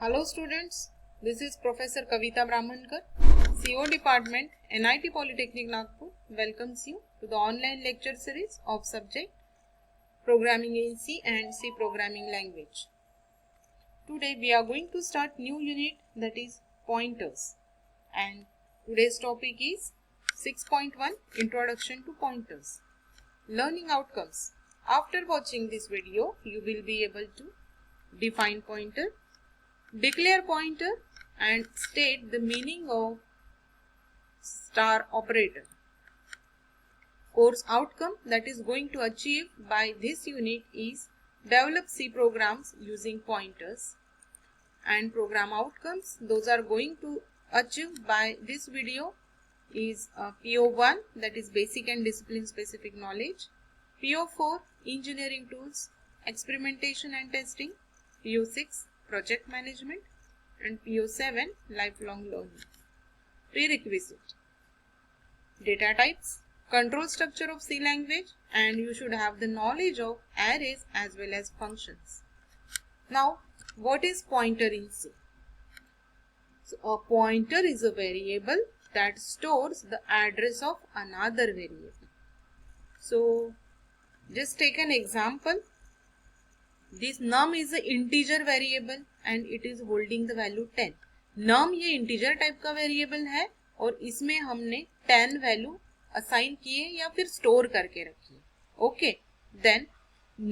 Hello students, this is Professor Kavita Brahmankar, CO Department, NIT Polytechnic Nagpur welcomes you to the online lecture series of subject Programming in C and C Programming Language. Today we are going to start new unit, that is pointers, and today's topic is 6.1 Introduction to Pointers. Learning outcomes. After watching this video, you will be able to define pointer, declare pointer and state the meaning of star operator. Course outcome that is going to achieve by this unit is develop C programs using pointers, and program outcomes those are going to achieve by this video is PO1, that is basic and discipline specific knowledge, PO4 engineering tools, experimentation and testing, PO6 project management, and PO7 lifelong learning. Prerequisite: data types, control structure of C language, and you should have the knowledge of arrays as well as functions. Now, what is pointer in C? So, a pointer is a variable that stores the address of another variable. So, just take an example. This num is an integer variable and it is holding the value 10. num ये integer type का variable है और इसमें हमने 10 value assign किए या फिर store करके रखी है. ओके, then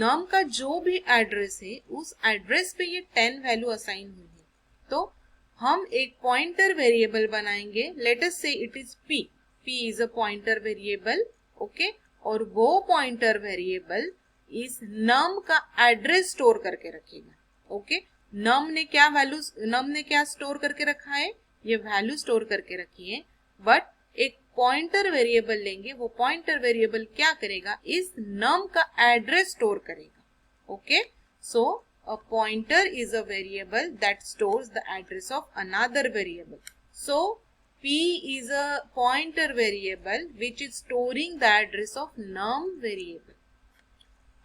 num का जो भी address है उस address पे ये 10 value assign हुई है. तो हम एक pointer variable बनाएंगे. Let us say it is p. p is a pointer variable. Okay, और वो pointer variable इस num का एड्रेस स्टोर करके रखेगा. ओके, num ने क्या स्टोर करके रखा है? ये वैल्यू स्टोर करके रखी है. बट एक पॉइंटर वेरिएबल लेंगे, वो पॉइंटर वेरिएबल क्या करेगा? इस num का एड्रेस स्टोर करेगा. Okay, so a pointer is a variable that stores the address of another variable. So p is a pointer variable which is storing the address of num variable.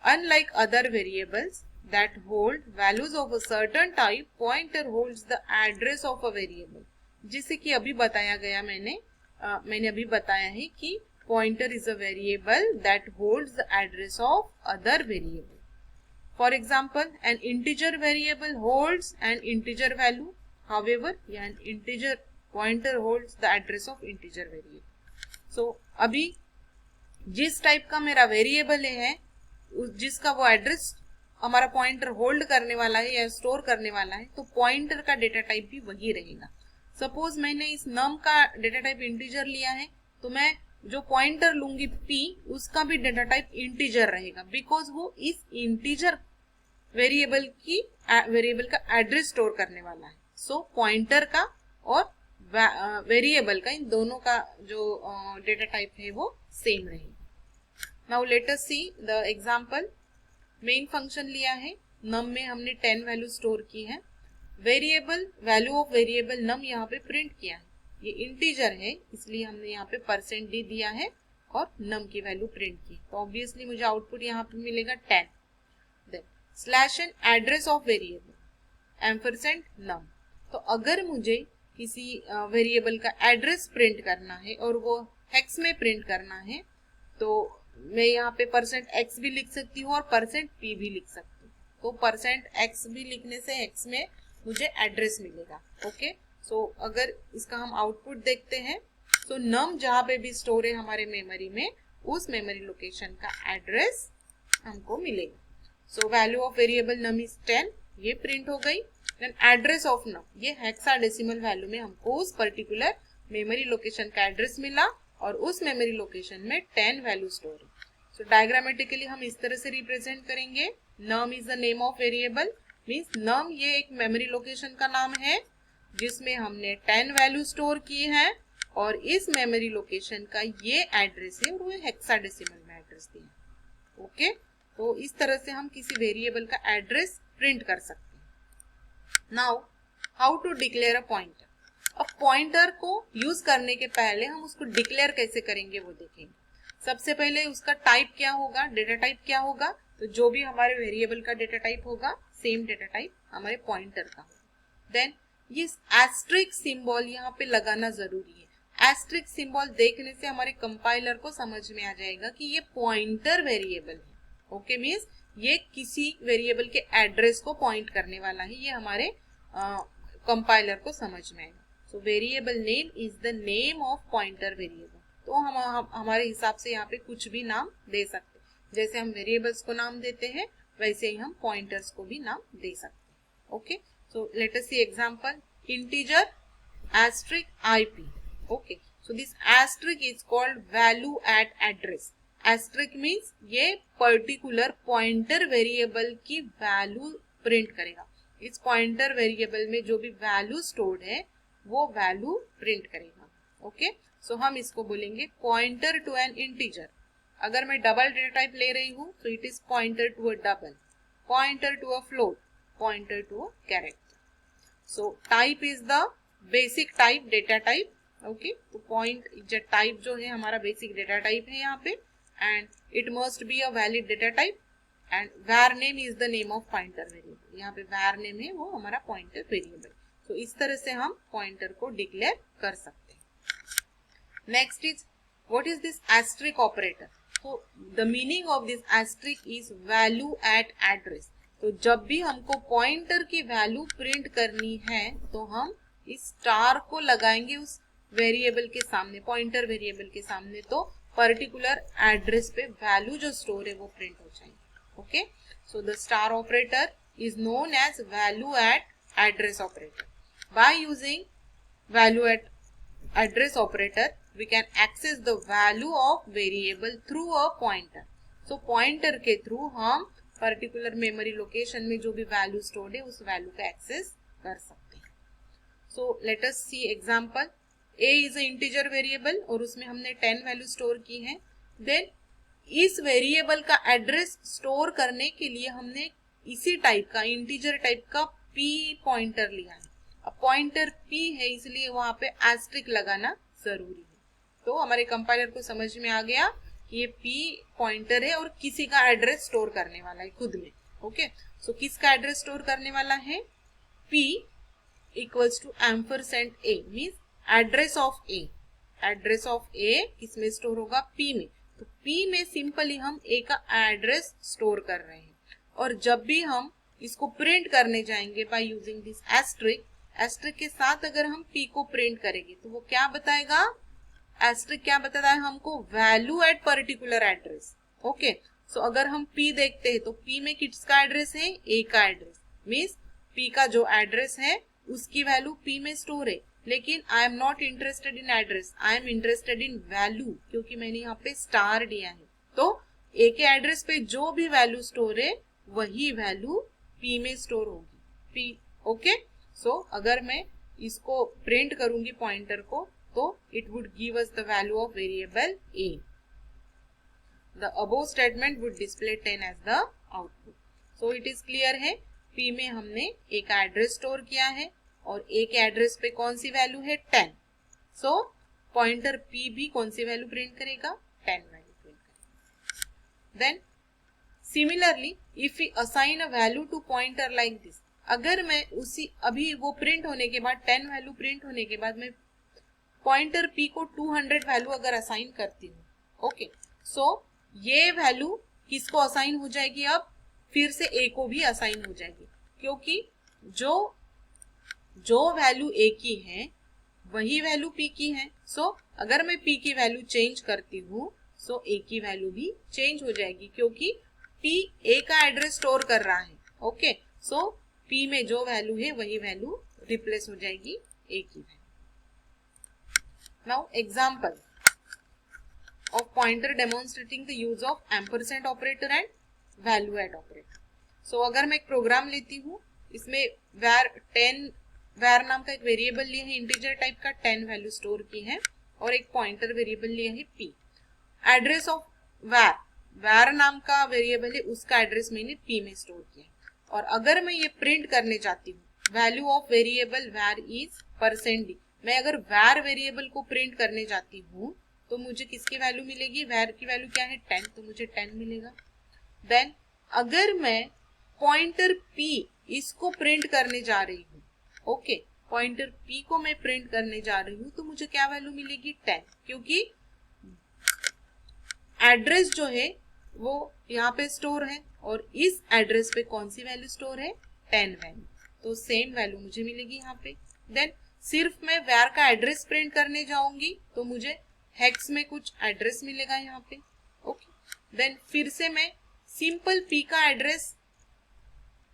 Unlike other variables that hold values of a certain type, pointer holds the address of a variable. जिसे कि अभी बताया गया मैंने अभी बताया है कि pointer is a variable that holds the address of other variable. For example, an integer variable holds an integer value. However, an integer pointer holds the address of integer variable. So, अभी जिस type का मेरा variable है जिसका वो address हमारा pointer hold करने वाला है या स्टोर करने वाला है, तो पॉइंटर का डेटा टाइप भी वही रहेगा. सपोज मैंने इस नम का डेटा टाइप इंटीजर लिया है, तो मैं जो पॉइंटर लूंगी p, उसका भी डेटा टाइप इंटीजर रहेगा, बिकॉज वो इस इंटीजर वेरिएबल का एड्रेस स्टोर करने वाला है. सो पॉइंटर का और वेरिएबल का, इन दोनों का जो डेटा टाइप है वो सेम रहेगा. Now let us see the example. Main function लिया है, num में हमने 10 वैल्यू स्टोर की है. वैल्यू ऑफ वेरिएबल num यहाँ पे प्रिंट किया है. ये इंटीजर है इसलिए हमने यहाँ पे %d दिया है और num की वैल्यू प्रिंट की. तो ऑब्वियसली मुझे आउटपुट यहाँ पे मिलेगा 10. Then /n address of variable $num. तो अगर मुझे किसी वेरिएबल का एड्रेस प्रिंट करना है और वो हेक्स में प्रिंट करना है, तो मैं यहाँ पे %x भी लिख सकती हूँ और %p भी लिख सकती हूँ. तो %x भी लिखने से x में मुझे एड्रेस मिलेगा. ओके, सो अगर इसका हम आउटपुट देखते हैं, तो num जहाँ पे भी स्टोर है हमारे मेमोरी में, उस मेमोरी लोकेशन का एड्रेस हमको मिलेगा. So value of variable num is 10, ये प्रिंट हो गई. देन एड्रेस ऑफ num, ये हेक्साडेसिमल वैल्यू में हमको उस पर्टिकुलर मेमोरी लोकेशन का एड्रेस मिला और उस मेमोरी लोकेशन में 10 वैल्यू स्टोर है. सो डायग्रामेटिकली हम इस तरह से रिप्रेजेंट करेंगे. num is the name of variable, means num ये एक मेमोरी लोकेशन का नाम है जिसमें हमने 10 वैल्यू स्टोर की है और इस मेमोरी लोकेशन का ये एड्रेस है और वो हेक्साडेसिमल में एड्रेस दिया है. ओके, तो इस तरह से हम किसी वेरिएबल का एड्रेस प्रिंट कर सकते हैं. Now how to declare a pointer. अब पॉइंटर को यूज करने के पहले हम उसको डिक्लेयर कैसे करेंगे वो देखेंगे. सबसे पहले उसका टाइप क्या होगा, डेटा टाइप क्या होगा. तो जो भी हमारे वेरिएबल का डेटा टाइप होगा, सेम डेटा टाइप हमारे पॉइंटर का होगा. देन ये एस्ट्रिक सिंबल यहाँ पे लगाना जरूरी है। एस्ट्रिक सिंबल देखने से हमारे कंपाइलर को समझ में आ जाएगा कि ये पॉइंटर वेरिएबल है। ओके, मीन्स ये किसी वेरिएबल के एड्रेस को पॉइंट करने वाला है, ये हमारे कंपाइलर को समझ में आएगा। So variable name is the name of pointer variable. तो हम हमारे हिसाब से यहाँ पे कुछ भी नाम दे सकते हैं, जैसे हम वेरिएबल्स को नाम देते हैं वैसे ही हम पॉइंटर्स को भी नाम दे सकते हैं। Okay, so let us see example, integer asterisk IP. Okay, so this asterisk is called value at address. Asterisk means ये particular pointer variable की value print करेगा। इस pointer variable में जो भी value stored है वो value print करेगा। Okay, so हम इसको बोलेंगे pointer to an integer. अगर मैं डबल डेटा टाइप ले रही हूँ तो it is pointer to a double, pointer to a float, pointer to a character. So type is the basic type, data type. Okay, तो पॉइंट टाइप जो है हमारा बेसिक डेटा टाइप है यहाँ पे, and it must be a valid data type, and var name is the name of pointer variable. यहाँ पे var name है वो हमारा पॉइंटर वेरिएबल। तो इस तरह से हम पॉइंटर को डिक्लेयर कर सकते हैं। Next is what is this asterisk operator. तो the meaning of this asterisk is value at address. तो जब भी हमको पॉइंटर की वैल्यू प्रिंट करनी है तो हम इस स्टार को लगाएंगे उस वेरिएबल के सामने, पॉइंटर वेरिएबल के सामने, तो पर्टिकुलर एड्रेस पे वैल्यू जो स्टोर है वो प्रिंट हो जाएंगे। Okay, so the star operator is known as value at address operator. By using value at address operator we can access the value of variable through a pointer. So pointer के through हम particular memory location में जो भी value stored है उस value का access कर सकते हैं। So let us see example. A is a integer variable और उसमें हमने 10 value store की है। Then इस variable का address store करने के लिए हमने इसी type का integer type का p pointer लिया है। अब पॉइंटर p है इसलिए वहां पे एस्ट्रिक लगाना जरूरी है। तो हमारे कंपाइलर को समझ में आ गया कि ये p पॉइंटर है और किसी का एड्रेस स्टोर करने वाला है खुद में। ओके, सो किसका एड्रेस स्टोर करने वाला है, p equals to ampersand a, means address of a। Address of a किसमें स्टोर होगा, p में। तो p में सिंपली हम a का एड्रेस स्टोर कर रहे हैं, और जब भी हम इसको प्रिंट करने जाएंगे by using this asterisk, asterisk के साथ अगर हम p को प्रिंट करेंगे तो वो क्या बताएगा, एस्ट्रिक क्या बताता है हमको, value at particular address. Okay, so अगर हम p देखते हैं तो p में किसका एड्रेस है, a का एड्रेस, मीन्स p का जो एड्रेस है उसकी वैल्यू p में स्टोर है। लेकिन I am not interested in address, I am interested in value, क्योंकि मैंने यहाँ पे स्टार दिया है। तो a के एड्रेस पे जो भी वैल्यू स्टोर है वही वैल्यू p में स्टोर होगी, p। ओके, सो अगर मैं इसको प्रिंट करूंगी पॉइंटर को तो it would give us the value of variable a। The above statement would display 10 as the output. So it is clear है, p में हमने a का एड्रेस स्टोर किया है और a के एड्रेस पे कौन सी वैल्यू है, 10। सो पॉइंटर p भी कौन सी वैल्यू प्रिंट करेगा, 10 वैल्यू प्रिंट करेगा। Then similarly if we assign a value to pointer like this, अगर मैं उसी अभी वो प्रिंट होने के बाद 10 वैल्यू प्रिंट होने के बाद मैं पॉइंटर p को 200 वैल्यू अगर असाइन करती हूँ, ओके, सो ये वैल्यू किसको असाइन हो जाएगी, अब फिर से a को भी असाइन हो जाएगी, क्योंकि जो वैल्यू a की है वही वैल्यू p की है। सो अगर मैं p की वैल्यू चेंज करती हूँ सो a की वैल्यू भी चेंज हो जाएगी, क्योंकि p a का एड्रेस स्टोर कर रहा है। ओके, सो p में जो वैल्यू है वही वैल्यू रिप्लेस हो जाएगी a की value. Now example of pointer demonstrating the use of ampersand operator and value at operator. So अगर मैं एक प्रोग्राम लेती हूँ, इसमें var नाम का एक वेरिएबल लिया है इंटीजर टाइप का, 10 वैल्यू स्टोर की है, और एक पॉइंटर वेरिएबल लिया है p। एड्रेस ऑफ var नाम का वेरिएबल है, उसका एड्रेस मैंने p में स्टोर किया है। और अगर मैं ये प्रिंट करने चाहती हूँ, value of variable var is %d, मैं अगर var वेरिएबल को प्रिंट करने जाती हूँ तो मुझे किसकी वैल्यू मिलेगी, var की वैल्यू क्या है, 10, तो मुझे 10 मिलेगा। देन अगर मैं पॉइंटर p इसको प्रिंट करने जा रही हूँ ओके, पॉइंटर P को मैं प्रिंट करने जा रही हूँ तो मुझे क्या वैल्यू मिलेगी 10, क्योंकि एड्रेस जो है वो यहाँ पे स्टोर है और इस एड्रेस पे कौन सी वैल्यू स्टोर है, 10 वैल्यू, तो सेम वैल्यू मुझे मिलेगी यहाँ पे। देन सिर्फ मैं var का एड्रेस प्रिंट करने जाऊंगी तो मुझे हेक्स में कुछ एड्रेस मिलेगा यहाँ पे। ओके, देन फिर से मैं सिंपल P का एड्रेस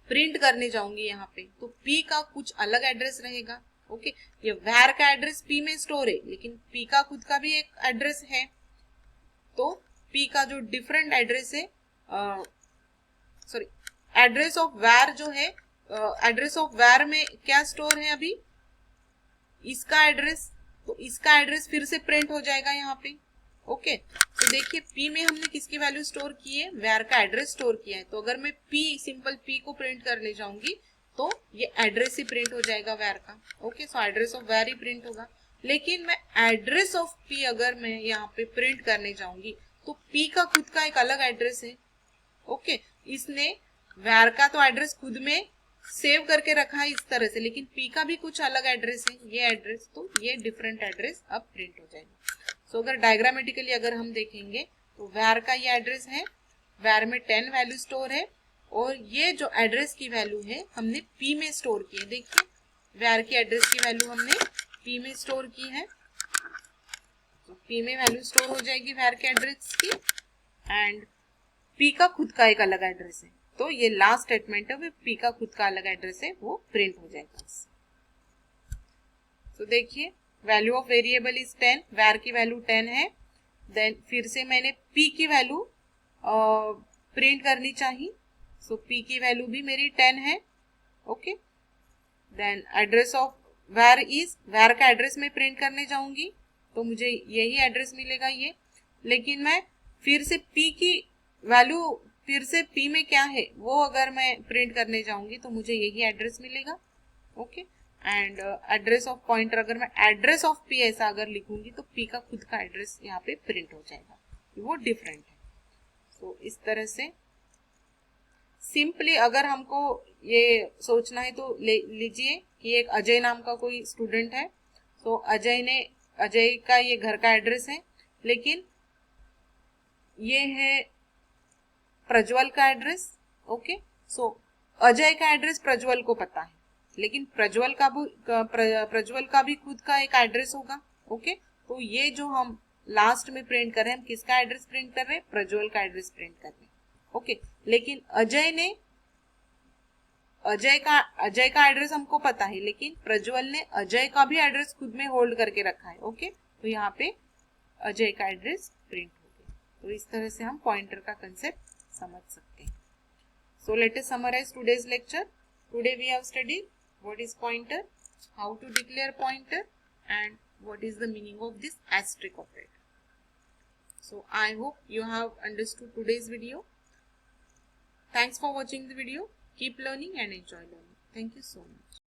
प्रिंट करने जाऊंगी यहाँ पे तो P का कुछ अलग एड्रेस रहेगा। ओके, ये var का एड्रेस P में स्टोर है लेकिन P का खुद का भी एक एड्रेस है, तो P का जो डिफरेंट एड्रेस है, सॉरी, एड्रेस ऑफ var जो है, एड्रेस ऑफ var में क्या स्टोर है अभी, इसका एड्रेस, तो इसका एड्रेस फिर से प्रिंट हो जाएगा यहाँ पे। ओके, तो देखिए P में हमने किसकी वैल्यू स्टोर की है, var का एड्रेस स्टोर किया है, तो अगर मैं P सिंपल P को प्रिंट करने जाऊंगी तो ये एड्रेस ही प्रिंट हो जाएगा var का। Okay, so address of var he print होगा। लेकिन मैं एड्रेस ऑफ P अगर मैं यहाँ पे प्रिंट करने जाऊंगी तो P का खुद का एक अलग एड्रेस है। ओके, इसने var का तो एड्रेस खुद में सेव करके रखा है इस तरह से, लेकिन P का भी कुछ अलग एड्रेस है, ये एड्रेस, तो ये डिफरेंट एड्रेस अब प्रिंट हो जाएगा। सो अगर डायग्रामेटिकली अगर हम देखेंगे तो var का ये एड्रेस है, var में 10 वैल्यू स्टोर है और ये जो एड्रेस की वैल्यू है हमने P में स्टोर की है। देखिए var की एड्रेस की वैल्यू हमने P में स्टोर की है, तो P में वैल्यू स्टोर हो जाएगी var के एड्रेस की, एंड P का खुद का एक अलग एड्रेस है, तो ये लास्ट स्टेटमेंट है, P का खुद का अलग एड्रेस है वो प्रिंट हो जाएगा। तो देखिए value of variable is 10, var की वैल्यू 10 है, देन फिर से मैंने P की वैल्यू प्रिंट करनी चाहिए, सो P की वैल्यू भी मेरी 10 है। Okay, then address of var is, var का एड्रेस में प्रिंट करने जाऊंगी तो मुझे यही एड्रेस मिलेगा ये, लेकिन मैं फिर से P की वैल्यू, फिर से P में क्या है वो अगर मैं प्रिंट करने जाऊंगी तो मुझे यही एड्रेस मिलेगा। Okay, and address of pointer, अगर मैं एड्रेस ऑफ P ऐसा अगर लिखूंगी तो P का खुद का एड्रेस यहाँ पे प्रिंट हो जाएगा, वो डिफरेंट है। सो इस तरह से सिंपली अगर हमको ये सोचना है तो लीजिए कि एक अजय नाम का कोई स्टूडेंट है, तो अजय का ये घर का एड्रेस है, लेकिन ये है प्रज्वल का एड्रेस। ओके, सो अजय का एड्रेस प्रज्वल को पता है, लेकिन प्रज्वल का भी खुद का एक एड्रेस होगा। ओके, तो ये जो हम लास्ट में प्रिंट कर रहे हैं, हम किसका एड्रेस प्रिंट कर रहे हैं, प्रज्वल का एड्रेस प्रिंट कर रहे हैं। ओके, लेकिन अजय का एड्रेस हमको पता है, लेकिन प्रज्वल ने अजय का भी एड्रेस खुद में होल्ड करके रखा है। ओके, तो यहाँ पे अजय का एड्रेस प्रिंट हो गया। तो इस तरह से हम पॉइंटर का कंसेप्ट समझ सकते हैं। So let us summarize today's lecture. Today we have studied what is pointer, how to declare pointer, and what is the meaning of this asterisk operator. So I hope you have understood today's video. Thanks for watching the video. Keep learning and enjoy learning. Thank you so much.